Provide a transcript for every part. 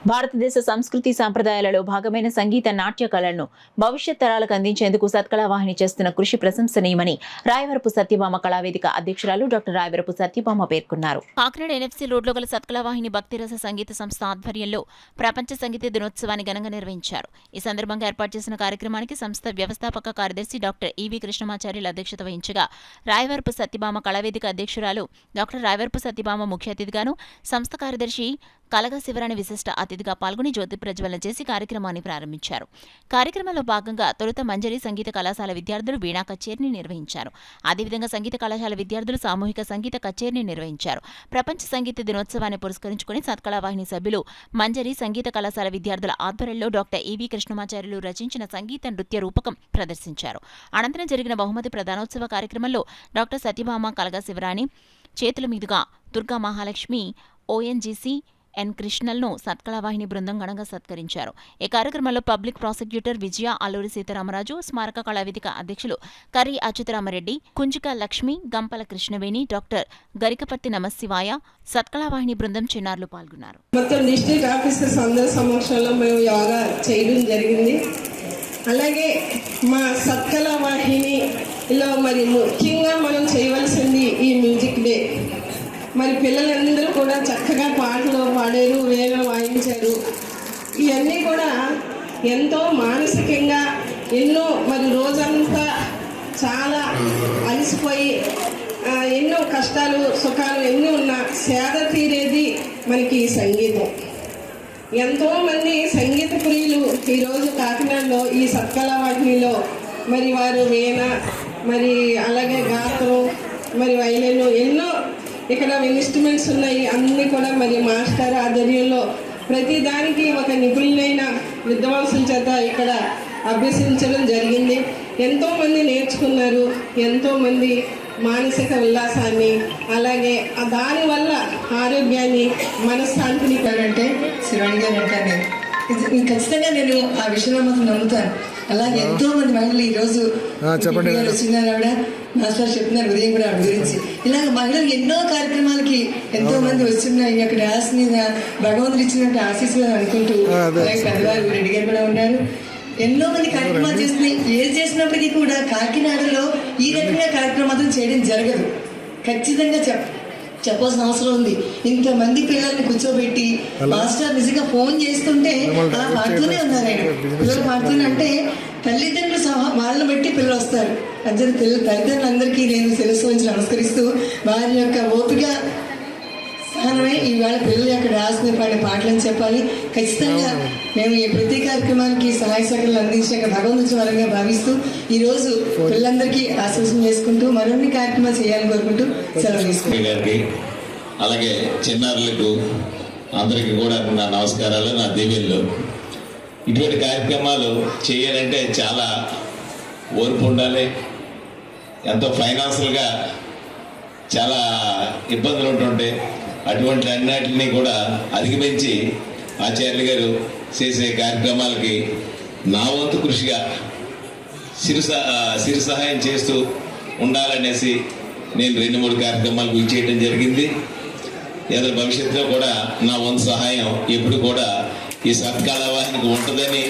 భారతదేశ సంస్కృతి సంప్రదాయాలలో భాగమైన సంగీత నాట్య కళలను భవిష్యత్ తరాలకు అందించేందుకు సత్కళా వాహిని చేస్తున్న కృషి ప్రశంసనీయమని రాయవరపు సత్యభామ కళావేదిక అధ్యక్షురాలు డాక్టర్ రాయవరపు సత్యభామ పేర్కొన్నారు. కాకినాడ ఎన్ఎఫ్సి రోడ్లో గల సత్కళా వాహిని భక్తిరస సంగీత సంస్థ ఆధ్వర్యంలో ప్రపంచ సంగీత దినోత్సవాన్ని ఘనంగా నిర్వహించారు. ఈ సందర్భంగా ఏర్పాటు చేసిన కార్యక్రమానికి సంస్థ వ్యవస్థాపక కార్యదర్శి డాక్టర్ ఈవి కృష్ణమాచార్యులు అధ్యక్షత వహించగా రాయవరపు సత్యభామ కళావేదిక అధ్యక్షురాలు డాక్టర్ రాయవరపు సత్యభామ ముఖ్య అతిథిగాను, సంస్థ కార్యదర్శి కలగా శివరాణి విశిష్ట అతిథిగా పాల్గొని జ్యోతి ప్రజ్వలన చేసి కార్యక్రమాన్ని ప్రారంభించారు. కార్యక్రమంలో భాగంగా తొలుత మంజరి సంగీత కళాశాల విద్యార్థులు వీణా కచేరీని నిర్వహించారు. అదేవిధంగా సంగీత కళాశాల విద్యార్థులు సామూహిక సంగీత కచేరీని నిర్వహించారు. ప్రపంచ సంగీత దినోత్సవాన్ని పురస్కరించుకుని సత్కళా వాహిని సభ్యులు మంజరి సంగీత కళాశాల విద్యార్థుల ఆధ్వర్యంలో డాక్టర్ ఈవి కృష్ణమాచార్యులు రచించిన సంగీత నృత్య రూపకం ప్రదర్శించారు. అనంతరం జరిగిన బహుమతి ప్రదానోత్సవ కార్యక్రమంలో డాక్టర్ సత్యభామ కలగా శివరాణి చేతుల మీదుగా దుర్గా మహాలక్ష్మి ఓఎన్జీసీ ఎన్ కృష్ణల్ను సత్కళా వాహిని బృందం ఘనంగా సత్కరించారు. ఈ కార్యక్రమంలో పబ్లిక్ ప్రాసిక్యూటర్ విజయ, అల్లూరి సీతారామరాజు, స్మారక కళావేదిక అధ్యక్షులు కర్రి అచ్యుతరామరెడ్డి, కుంజిక లక్ష్మి, గంపల కృష్ణవేణి, డాక్టర్ గరికపర్తి నమశివాయ, సత్కళా వాహిని బృందం చిన్నారులు పాల్గొన్నారు. మొత్తం డిస్ట్రిక్ట్ ఆఫీసర్స్ అందరి సమక్షంలో మేము యోగా చేయడం జరిగింది. అలాగే మా సత్కళా వాహినిలో మరి ముఖ్యంగా మనం చేయవలసింది ఈ మ్యూజిక్ డే. మరి పిల్లలందరూ కూడా చక్కగా పాటలు పాడారు, వేణు వాయించారు. ఇవన్నీ కూడా ఎంతో మానసికంగా ఎన్నో మరి రోజంతా చాలా అలసిపోయి ఎన్నో కష్టాలు సుఖాలు ఎన్ని ఉన్నా సేద తీరేది మనకి సంగీతం. ఎంతోమంది సంగీత ప్రియులు ఈరోజు కాకినాడలో ఈ సత్కళా వాహినిలో మరి వారు వీణ, మరి అలాగే గాత్రం, మరి వైలిన్ ఎన్నో ఇక్కడ ఇన్స్ట్రుమెంట్స్ ఉన్నాయి. అన్నీ కూడా మరి మాస్టర్ ఆధ్వర్యంలో ప్రతి దానికి ఒక నిపుణులైన విద్వాంసుల చేత ఇక్కడ అభ్యసించడం జరిగింది. ఎంతోమంది నేర్చుకున్నారు, ఎంతోమంది మానసిక ఉల్లాసాన్ని, అలాగే దానివల్ల ఆరోగ్యాన్ని, మనశ్శాంతిని అంటే శివాణి గారు అంటారు. ఖచ్చితంగా నేను ఆ విషయంలో మాత్రం నమ్ముతాను. అలాగే ఎంతో మంది మహిళలు ఈరోజు వచ్చినారు. ఆవిడ మాస్టర్ చెప్తున్నారు ఉదయం కూడా ఆవిడ గురించి. ఇలాగ మహిళలు ఎన్నో కార్యక్రమాలకి ఎంతో మంది వస్తున్నాయి. అక్కడ ఆశని భగవంతుడు ఇచ్చినట్టు ఆశీస్సులు అనుకుంటూ పెద్దవారు రెడ్డి గారు కూడా ఉన్నారు. ఎన్నో మంది కార్యక్రమాలు చేస్తున్నాయి. ఏది చేసినప్పటికీ కూడా కాకినాడలో ఈ రకంగా కార్యక్రమం మాత్రం చేయడం జరగదు. ఖచ్చితంగా చెప్పాల్సిన అవసరం ఉంది. ఇంతమంది పిల్లల్ని కూర్చోబెట్టి మాస్టర్ నిజంగా ఫోన్ చేస్తుంటే అలా పాడుతూనే ఉన్నారు. ఆయన పిల్లలు పాడుతూనే అంటే తల్లిదండ్రులు సహా వాళ్ళని బట్టి పిల్లలు వస్తారు. అదే తల్లిదండ్రులందరికీ నేను శిరస్సు వంచి నమస్కరిస్తూ వారి యొక్క ఓపిక సహనమే ఇవాళ పిల్లలు యొక్క రాసిన పాడే పాటలని చెప్పాలి. ఖచ్చితంగా మేము ఈ ప్రతి కార్యక్రమానికి సహాయ సహకారాలు అందించాక భగవంతుడి వరంగా భావిస్తూ ఈరోజు పిల్లలందరికీ ఆశీస్సులు చేసుకుంటూ మరిన్ని కార్యక్రమాలు చేయాలని కోరుకుంటూ సెలవు తీసుకుంటాం. అలాగే చిన్నారులకు అందరికీ కూడా నా నమస్కారాలు, నా దీవెనలు. ఇటువంటి కార్యక్రమాలు చేయాలంటే చాలా ఓర్పు ఉండాలి. ఎంతో ఫైనాన్షియల్గా చాలా ఇబ్బందులు ఉంటుంటాయి. అటువంటి అన్నిటిని కూడా అధిగమించి ఆచార్యులు గారు చేసే కార్యక్రమాలకి నా వంతు కృషిగా సిరి సహాయం చేస్తూ ఉండాలనేసి నేను 2-3 కార్యక్రమాలకు ఇచ్చేయడం జరిగింది. ఏదో భవిష్యత్తులో కూడా నా వంతు సహాయం ఎప్పుడు కూడా ఈ సత్కళా వాహినికి ఉంటుందని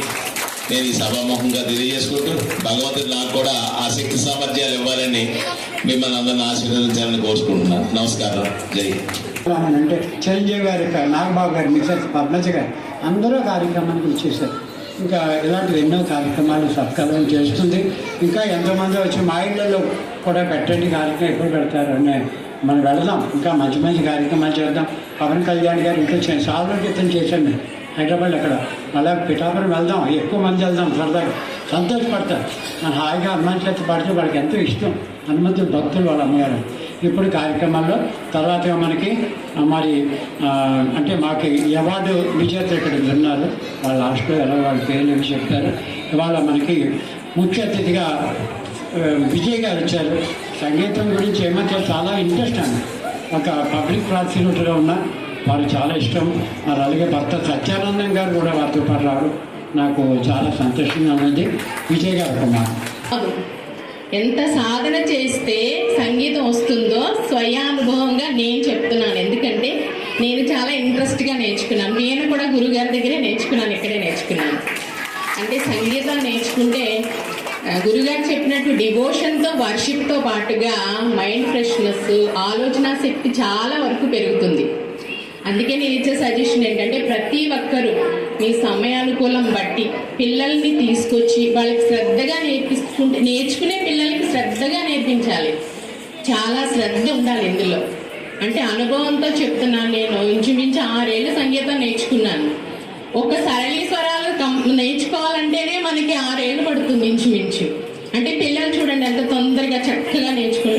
నేను ఈ సభాముఖంగా తెలియజేసుకుంటూ భగవంతుడు నాకు కూడా ఆ శక్తి సామర్థ్యాలు ఇవ్వాలని మిమ్మల్ని అందరిని ఆశీర్వదించాలని కోరుకుంటున్నాను. నమస్కారం. జై. అంటే చిరంజీవి గారి, నాగబాబు గారి, మిసెస్ పద్మజ గారు అందరూ కార్యక్రమానికి వచ్చేసారు. ఇంకా ఇలాంటివి ఎన్నో కార్యక్రమాలు సత్కారం చేస్తుంది. ఇంకా ఎంతోమంది వచ్చి మా ఇళ్లలో కూడా పెట్టండి కార్యక్రమం ఎప్పుడు పెడతారు అని మనం వెళదాం. ఇంకా మంచి మంచి కార్యక్రమాలు చేద్దాం. పవన్ కళ్యాణ్ గారు ఇంకా చాలా క్రితం చేశాను నేను హైదరాబాద్. అక్కడ మళ్ళీ పిఠాపురం వెళ్దాం, ఎక్కువ మంది వెళ్దాం, సరదాగా సంతోషపడతారు. మన హాయిగా హనుమాన్ చేత పడితే వాళ్ళకి ఎంతో ఇష్టం. హనుమంతుడు భక్తులు వాళ్ళ అమ్మగారు. ఇప్పుడు కార్యక్రమాల్లో తర్వాత మనకి మరి అంటే మాకు అవార్డు విజేతలు ఇక్కడ ఉన్నారు. వాళ్ళ లాస్ట్లో ఎలా వాళ్ళ పేర్లు ఏమి చెప్తారు. ఇవాళ మనకి ముఖ్య అతిథిగా విజయ్ గారు వచ్చారు. సంగీతం గురించి ఏమంటే చాలా ఇంట్రెస్ట్ అండి. ఒక పబ్లిక్ ప్రాసిక్యూటర్గా ఉన్న వారు చాలా ఇష్టం. మరి అలాగే భర్త సత్యానందం గారు కూడా వారితో పాటు రావడం నాకు చాలా సంతోషంగా ఉన్నది. విజయ్ గారు కుమార్ ఎంత సాధన చేస్తే సంగీతం వస్తుందో స్వయానుభవంగా నేను చెప్తున్నాను. ఎందుకంటే నేను చాలా ఇంట్రెస్ట్గా నేర్చుకున్నాను. నేను కూడా గురుగారి దగ్గరే నేర్చుకున్నాను, ఇక్కడే నేర్చుకున్నాను. అంటే సంగీతం నేర్చుకుంటే గురుగారు చెప్పినట్టు డివోషన్తో వర్షిప్తో పాటుగా మైండ్ ఫ్రెష్నెస్, ఆలోచన శక్తి చాలా వరకు పెరుగుతుంది. అందుకే నేను ఇచ్చే సజెషన్ ఏంటంటే ప్రతి ఒక్కరూ మీ సమయానుకూలం బట్టి పిల్లల్ని తీసుకొచ్చి వాళ్ళకి శ్రద్ధగా నేర్చుకునే పిల్లలకి శ్రద్ధగా నేర్పించాలి. చాలా శ్రద్ధ ఉండాలి ఇందులో. అంటే అనుభవంతో చెప్తున్నాను. నేను ఇంచుమించు 6 ఏళ్ళు సంగీతం నేర్చుకున్నాను. ఒక సరళీస్వరాలు నేర్చుకోవాలంటేనే మనకి 6 ఏళ్ళు పడుతుంది ఇంచుమించు. అంటే పిల్లలు చూడండి ఎంత తొందరగా చక్కగా నేర్చుకుంటారు.